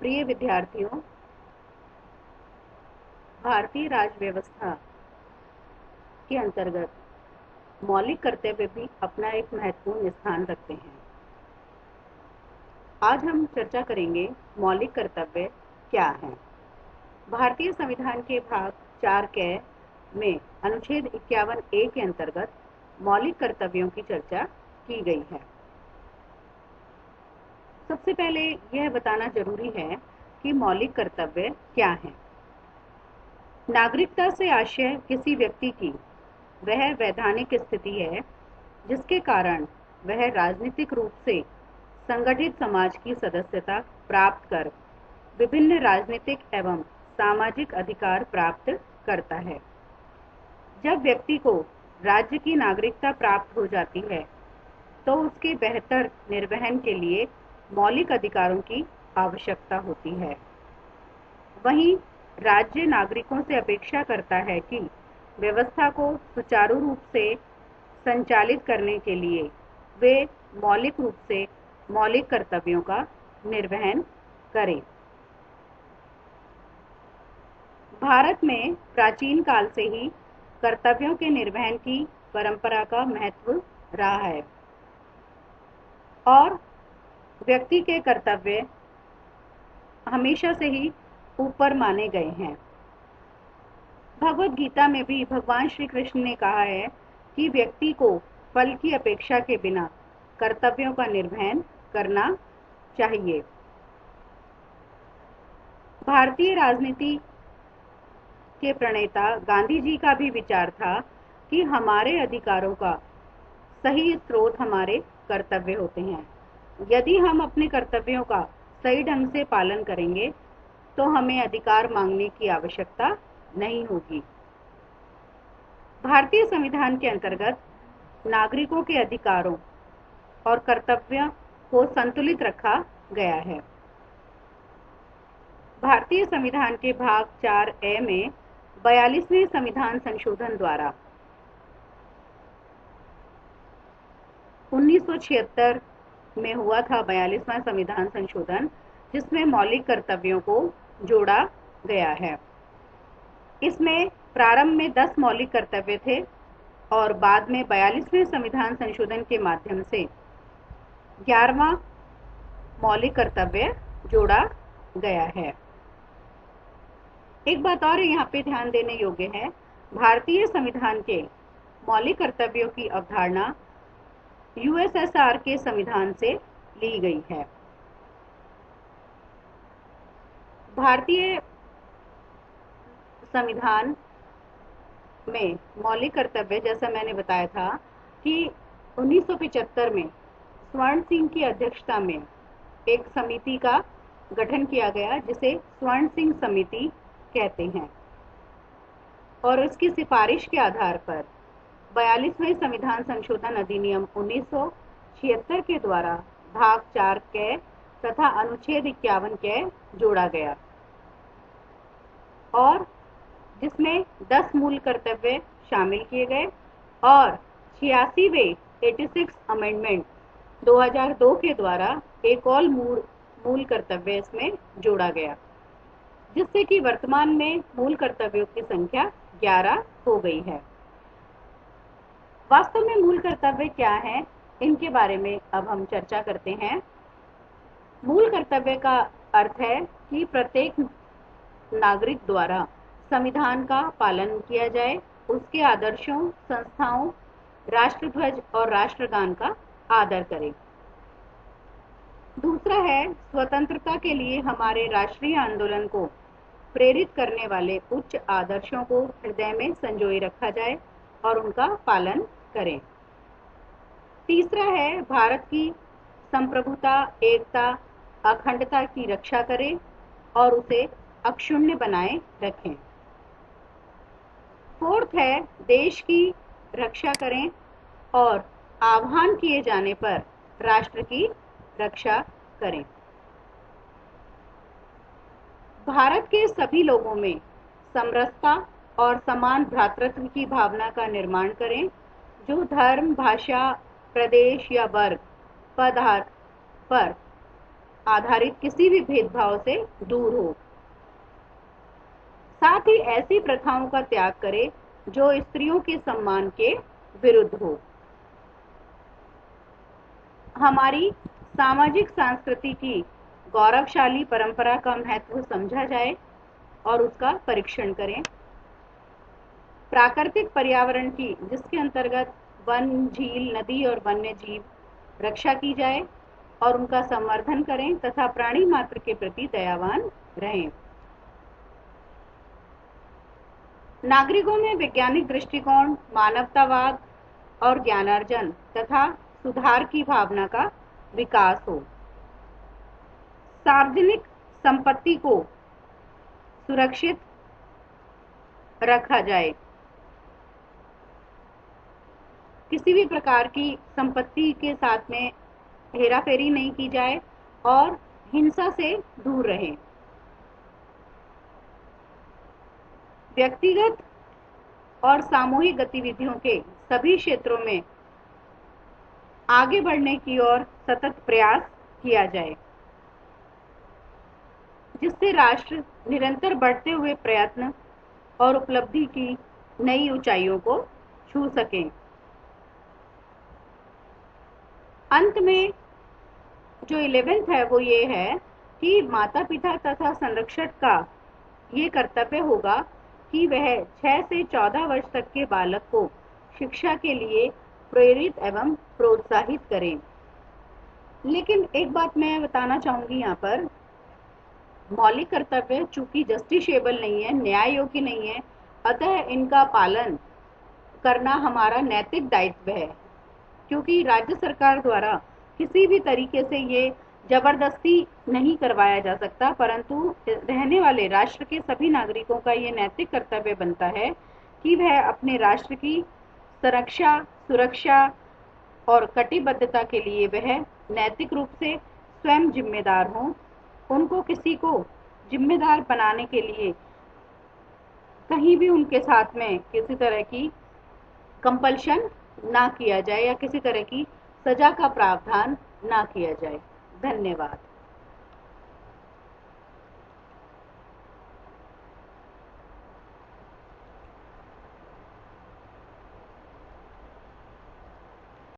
प्रिय विद्यार्थियों, भारतीय राज्य व्यवस्था के अंतर्गत मौलिक कर्तव्य भी अपना एक महत्वपूर्ण स्थान रखते हैं। आज हम चर्चा करेंगे मौलिक कर्तव्य क्या हैं। भारतीय संविधान के भाग 4 क में अनुच्छेद 51A के अंतर्गत मौलिक कर्तव्यों की चर्चा की गई है। सबसे पहले यह बताना जरूरी है कि मौलिक कर्तव्य क्या हैं। नागरिकता से आशय किसी व्यक्ति की वह वैधानिक स्थिति है जिसके कारण वह राजनीतिक रूप से संगठित समाज की सदस्यता प्राप्त कर विभिन्न राजनीतिक एवं सामाजिक अधिकार प्राप्त करता है। जब व्यक्ति को राज्य की नागरिकता प्राप्त हो जाती है तो उसके बेहतर निर्वहन के लिए मौलिक अधिकारों की आवश्यकता होती है। वहीं राज्य नागरिकों से अपेक्षा करता है कि व्यवस्था को सुचारू रूप से संचालित करने के लिए वे मौलिक रूप से मौलिक कर्तव्यों का निर्वहन करें। भारत में प्राचीन काल से ही कर्तव्यों के निर्वहन की परंपरा का महत्व रहा है और व्यक्ति के कर्तव्य हमेशा से ही ऊपर माने गए हैं। भगवत गीता में भी भगवान श्री कृष्ण ने कहा है कि व्यक्ति को फल की अपेक्षा के बिना कर्तव्यों का निर्वहन करना चाहिए। भारतीय राजनीति के प्रणेता गांधी जी का भी विचार था कि हमारे अधिकारों का सही स्रोत हमारे कर्तव्य होते हैं। यदि हम अपने कर्तव्यों का सही ढंग से पालन करेंगे तो हमें अधिकार मांगने की आवश्यकता नहीं होगी। भारतीय संविधान के अंतर्गत नागरिकों के अधिकारों और कर्तव्यों को संतुलित रखा गया है। भारतीय संविधान के भाग 4A में 42वें संविधान संशोधन द्वारा 1976 में हुआ था 42वां संविधान संशोधन, जिसमें मौलिक कर्तव्यों को जोड़ा गया है। इसमें प्रारंभ में 10 मौलिक कर्तव्य थे और बाद में 42वें संविधान संशोधन के माध्यम से 11वां मौलिक कर्तव्य जोड़ा गया है। एक बात और यहाँ पे ध्यान देने योग्य है, भारतीय संविधान के मौलिक कर्तव्यों की अवधारणा यूएसएसआर के संविधान से ली गई है। भारतीय संविधान में मौलिक कर्तव्य, जैसा मैंने बताया था कि 1975 में स्वर्ण सिंह की अध्यक्षता में एक समिति का गठन किया गया जिसे स्वर्ण सिंह समिति कहते हैं और उसकी सिफारिश के आधार पर 42वें संविधान संशोधन अधिनियम 1976 के द्वारा भाग 4 क तथा अनुच्छेद 51 क जोड़ा गया और जिसमें 10 मूल कर्तव्य शामिल किए गए और 86वें 86 अमेंडमेंट 2002 के द्वारा एक और मूल कर्तव्य इसमें जोड़ा गया, जिससे कि वर्तमान में मूल कर्तव्यों की संख्या 11 हो गई है। वास्तव में मूल कर्तव्य क्या है, इनके बारे में अब हम चर्चा करते हैं। मूल कर्तव्य का अर्थ है कि प्रत्येक नागरिक द्वारा संविधान का पालन किया जाए, उसके आदर्शों, संस्थाओं, राष्ट्रध्वज और राष्ट्रगान का आदर करें। दूसरा है स्वतंत्रता के लिए हमारे राष्ट्रीय आंदोलन को प्रेरित करने वाले उच्च आदर्शों को हृदय में संजोए रखा जाए और उनका पालन करें। तीसरा है भारत की संप्रभुता, एकता, अखंडता की रक्षा करें और उसे अक्षुण्ण बनाए रखें। फोर्थ है देश की रक्षा करें और आह्वान किए जाने पर राष्ट्र की रक्षा करें। भारत के सभी लोगों में समरसता और समान भ्रातृत्व की भावना का निर्माण करें, जो धर्म, भाषा, प्रदेश या वर्ग पर आधारित किसी भी भेदभाव से दूर हो। साथ ही ऐसी प्रथाओं का त्याग करे जो स्त्रियों के सम्मान के विरुद्ध हो। हमारी सामाजिक संस्कृति की गौरवशाली परंपरा का महत्व समझा जाए और उसका परीक्षण करें। प्राकृतिक पर्यावरण की, जिसके अंतर्गत वन, झील, नदी और वन्य जीव रक्षा की जाए और उनका संवर्धन करें तथा प्राणी मात्र के प्रति दयावान रहें। नागरिकों में वैज्ञानिक दृष्टिकोण, मानवतावाद और ज्ञानार्जन तथा सुधार की भावना का विकास हो। सार्वजनिक संपत्ति को सुरक्षित रखा जाए। किसी भी प्रकार की संपत्ति के साथ में हेराफेरी नहीं की जाए और हिंसा से दूर रहें। व्यक्तिगत और सामूहिक गतिविधियों के सभी क्षेत्रों में आगे बढ़ने की ओर सतत प्रयास किया जाए, जिससे राष्ट्र निरंतर बढ़ते हुए प्रयत्न और उपलब्धि की नई ऊंचाइयों को छू सके। अंत में जो 11th है वो ये है कि माता पिता तथा संरक्षक का ये कर्तव्य होगा कि वह 6 से 14 वर्ष तक के बालक को शिक्षा के लिए प्रेरित एवं प्रोत्साहित करें। लेकिन एक बात मैं बताना चाहूंगी यहाँ पर, मौलिक कर्तव्य चूंकि जस्टिसेबल नहीं है, न्याय योग्य नहीं है, अतः इनका पालन करना हमारा नैतिक दायित्व है। क्योंकि राज्य सरकार द्वारा किसी भी तरीके से ये जबरदस्ती नहीं करवाया जा सकता, परंतु रहने वाले राष्ट्र के सभी नागरिकों का ये नैतिक कर्तव्य बनता है कि वह अपने राष्ट्र की संरक्षा, सुरक्षा और कटिबद्धता के लिए वह नैतिक रूप से स्वयं जिम्मेदार हों। उनको किसी को जिम्मेदार बनाने के लिए कहीं भी उनके साथ में किसी तरह की कंपल्शन ना किया जाए या किसी तरह की सजा का प्रावधान ना किया जाए। धन्यवाद।